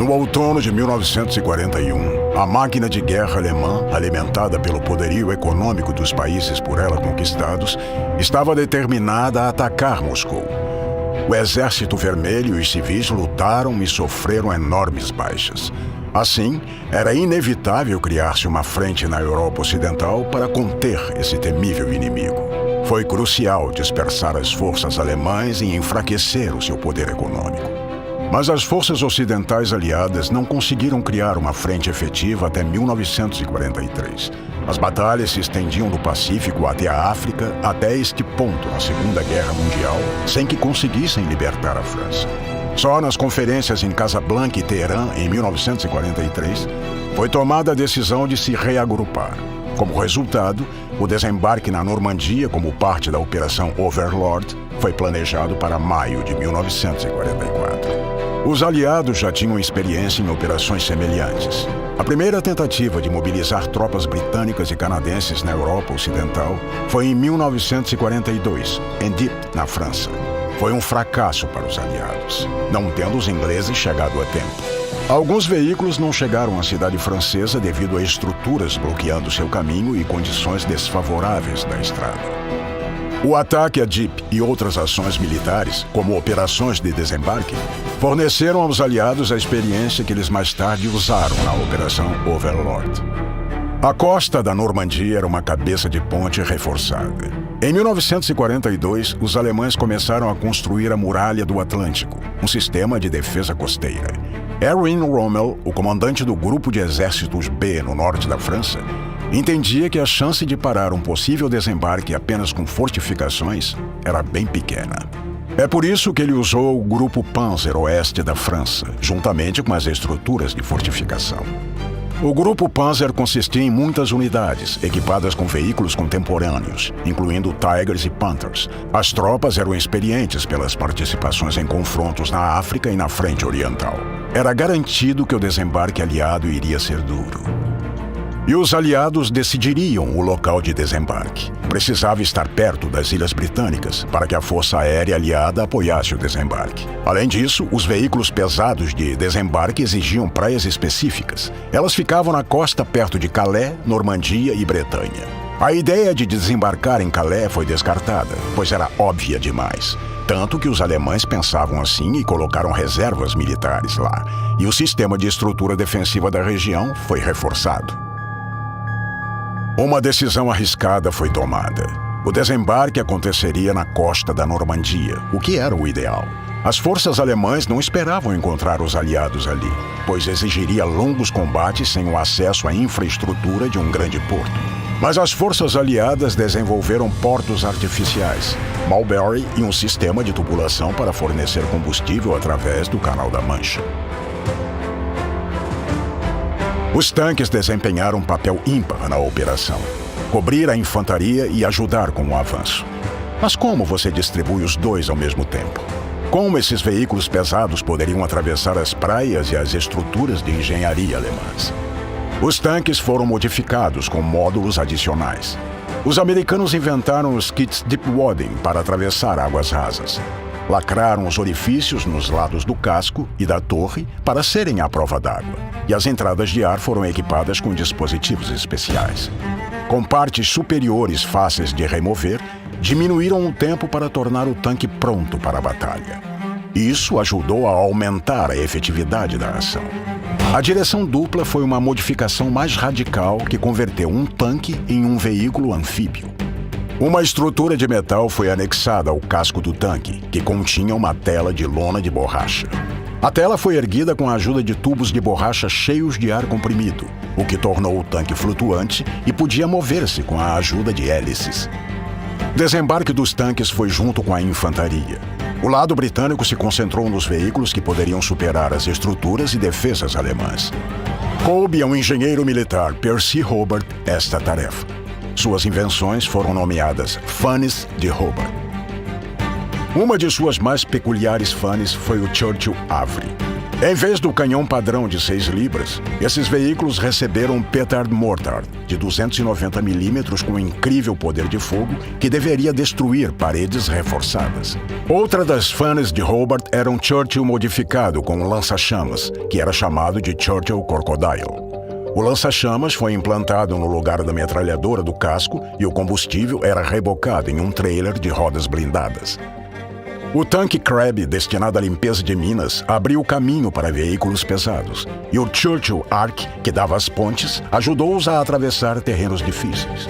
No outono de 1941, a máquina de guerra alemã, alimentada pelo poderio econômico dos países por ela conquistados, estava determinada a atacar Moscou. O Exército Vermelho e os civis lutaram e sofreram enormes baixas. Assim, era inevitável criar-se uma frente na Europa Ocidental para conter esse temível inimigo. Foi crucial dispersar as forças alemãs e enfraquecer o seu poder econômico. Mas as forças ocidentais aliadas não conseguiram criar uma frente efetiva até 1943. As batalhas se estendiam do Pacífico até a África, até este ponto na Segunda Guerra Mundial, sem que conseguissem libertar a França. Só nas conferências em Casablanca e Teherã, em 1943, foi tomada a decisão de se reagrupar. Como resultado, o desembarque na Normandia, como parte da Operação Overlord, foi planejado para maio de 1944. Os aliados já tinham experiência em operações semelhantes. A primeira tentativa de mobilizar tropas britânicas e canadenses na Europa Ocidental foi em 1942, em Dieppe, na França. Foi um fracasso para os aliados, não tendo os ingleses chegado a tempo. Alguns veículos não chegaram à cidade francesa devido a estruturas bloqueando seu caminho e condições desfavoráveis da estrada. O ataque a Dieppe e outras ações militares, como operações de desembarque, forneceram aos aliados a experiência que eles mais tarde usaram na Operação Overlord. A costa da Normandia era uma cabeça de ponte reforçada. Em 1942, os alemães começaram a construir a Muralha do Atlântico, um sistema de defesa costeira. Erwin Rommel, o comandante do Grupo de Exércitos B no norte da França, entendia que a chance de parar um possível desembarque apenas com fortificações era bem pequena. É por isso que ele usou o Grupo Panzer Oeste da França, juntamente com as estruturas de fortificação. O Grupo Panzer consistia em muitas unidades, equipadas com veículos contemporâneos, incluindo Tigers e Panthers. As tropas eram experientes pelas participações em confrontos na África e na Frente Oriental. Era garantido que o desembarque aliado iria ser duro. E os aliados decidiriam o local de desembarque. Precisava estar perto das Ilhas Britânicas para que a Força Aérea Aliada apoiasse o desembarque. Além disso, os veículos pesados de desembarque exigiam praias específicas. Elas ficavam na costa perto de Calais, Normandia e Bretanha. A ideia de desembarcar em Calais foi descartada, pois era óbvia demais. Tanto que os alemães pensavam assim e colocaram reservas militares lá. E o sistema de estrutura defensiva da região foi reforçado. Uma decisão arriscada foi tomada. O desembarque aconteceria na costa da Normandia, o que era o ideal. As forças alemãs não esperavam encontrar os aliados ali, pois exigiria longos combates sem o acesso à infraestrutura de um grande porto. Mas as forças aliadas desenvolveram portos artificiais, Mulberry e um sistema de tubulação para fornecer combustível através do Canal da Mancha. Os tanques desempenharam um papel ímpar na operação, cobrir a infantaria e ajudar com o avanço. Mas como você distribui os dois ao mesmo tempo? Como esses veículos pesados poderiam atravessar as praias e as estruturas de engenharia alemãs? Os tanques foram modificados com módulos adicionais. Os americanos inventaram os kits Deep Wadding para atravessar águas rasas. Lacraram os orifícios nos lados do casco e da torre para serem à prova d'água, e as entradas de ar foram equipadas com dispositivos especiais. Com partes superiores fáceis de remover, diminuíram o tempo para tornar o tanque pronto para a batalha. Isso ajudou a aumentar a efetividade da ação. A direção dupla foi uma modificação mais radical que converteu um tanque em um veículo anfíbio. Uma estrutura de metal foi anexada ao casco do tanque, que continha uma tela de lona de borracha. A tela foi erguida com a ajuda de tubos de borracha cheios de ar comprimido, o que tornou o tanque flutuante e podia mover-se com a ajuda de hélices. O desembarque dos tanques foi junto com a infantaria. O lado britânico se concentrou nos veículos que poderiam superar as estruturas e defesas alemãs. Coube ao engenheiro militar Percy Hobart esta tarefa. Suas invenções foram nomeadas Fanes de Hobart. Uma de suas mais peculiares fanes foi o Churchill Avery. Em vez do canhão padrão de 6 libras, esses veículos receberam um petard mortar de 290 milímetros com incrível poder de fogo que deveria destruir paredes reforçadas. Outra das fanes de Hobart era um Churchill modificado com um lança-chamas, que era chamado de Churchill Crocodile. O lança-chamas foi implantado no lugar da metralhadora do casco e o combustível era rebocado em um trailer de rodas blindadas. O tanque Crabbe, destinado à limpeza de minas, abriu caminho para veículos pesados, e o Churchill Ark, que dava as pontes, ajudou-os a atravessar terrenos difíceis.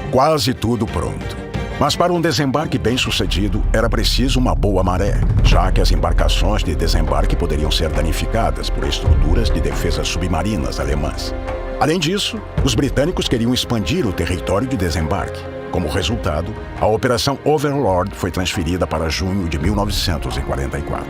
Quase tudo pronto. Mas para um desembarque bem-sucedido, era preciso uma boa maré, já que as embarcações de desembarque poderiam ser danificadas por estruturas de defesa submarinas alemãs. Além disso, os britânicos queriam expandir o território de desembarque. Como resultado, a Operação Overlord foi transferida para junho de 1944.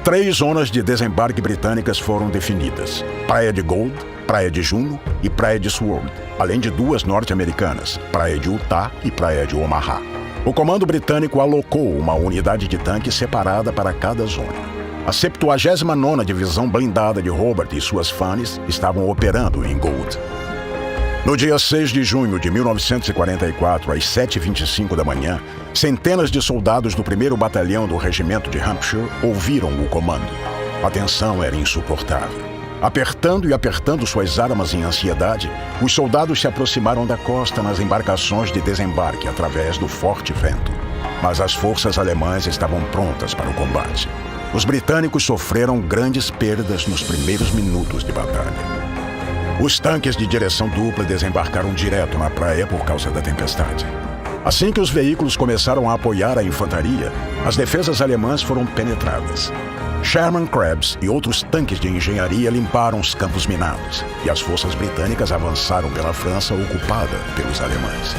3 zonas de desembarque britânicas foram definidas: Praia de Gold, Praia de Juno e Praia de Sword, além de 2 norte-americanas, Praia de Utah e Praia de Omaha. O comando britânico alocou uma unidade de tanque separada para cada zona. A 79ª Divisão Blindada de Hobart e suas fanes estavam operando em Gold. No dia 6 de junho de 1944, às 7h25 da manhã, centenas de soldados do 1º Batalhão do Regimento de Hampshire ouviram o comando. A tensão era insuportável. Apertando e apertando suas armas em ansiedade, os soldados se aproximaram da costa nas embarcações de desembarque através do forte vento. Mas as forças alemãs estavam prontas para o combate. Os britânicos sofreram grandes perdas nos primeiros minutos de batalha. Os tanques de direção dupla desembarcaram direto na praia por causa da tempestade. Assim que os veículos começaram a apoiar a infantaria, as defesas alemãs foram penetradas. Sherman Crabs e outros tanques de engenharia limparam os campos minados, e as forças britânicas avançaram pela França ocupada pelos alemães.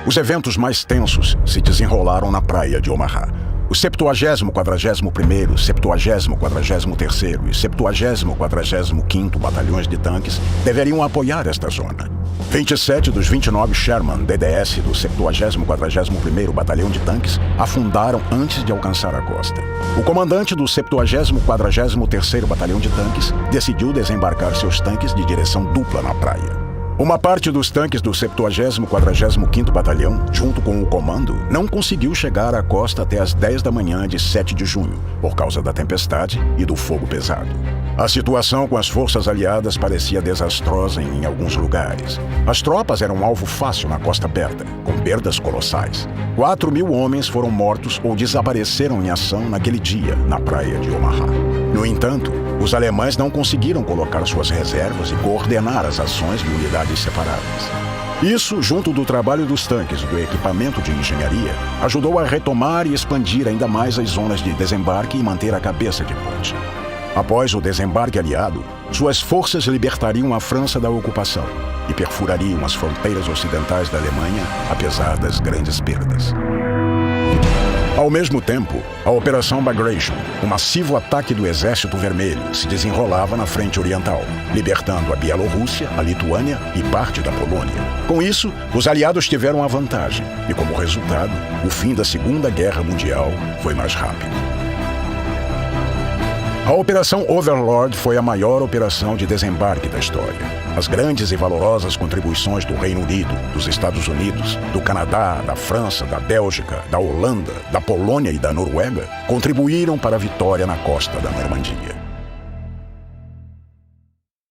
Os eventos mais tensos se desenrolaram na praia de Omaha. O 70º, 41º, 70º, 43º e 70º, 45º batalhões de tanques deveriam apoiar esta zona. 27 dos 29 Sherman DDS do 70º, 41º Batalhão de Tanques afundaram antes de alcançar a costa. O comandante do 70º, 43º Batalhão de Tanques decidiu desembarcar seus tanques de direção dupla na praia. Uma parte dos tanques do 70º, 45º Batalhão, junto com o comando, não conseguiu chegar à costa até as 10 da manhã de 7 de junho, por causa da tempestade e do fogo pesado. A situação com as forças aliadas parecia desastrosa em alguns lugares. As tropas eram um alvo fácil na costa aberta, com perdas colossais. 4.000 homens foram mortos ou desapareceram em ação naquele dia, na praia de Omaha. No entanto, os alemães não conseguiram colocar suas reservas e coordenar as ações de unidades separadas. Isso, junto do trabalho dos tanques e do equipamento de engenharia, ajudou a retomar e expandir ainda mais as zonas de desembarque e manter a cabeça de ponte. Após o desembarque aliado, suas forças libertariam a França da ocupação e perfurariam as fronteiras ocidentais da Alemanha, apesar das grandes perdas. Ao mesmo tempo, a Operação Bagration, um massivo ataque do Exército Vermelho, se desenrolava na frente oriental, libertando a Bielorrússia, a Lituânia e parte da Polônia. Com isso, os aliados tiveram a vantagem e, como resultado, o fim da Segunda Guerra Mundial foi mais rápido. A Operação Overlord foi a maior operação de desembarque da história. As grandes e valorosas contribuições do Reino Unido, dos Estados Unidos, do Canadá, da França, da Bélgica, da Holanda, da Polônia e da Noruega contribuíram para a vitória na costa da Normandia.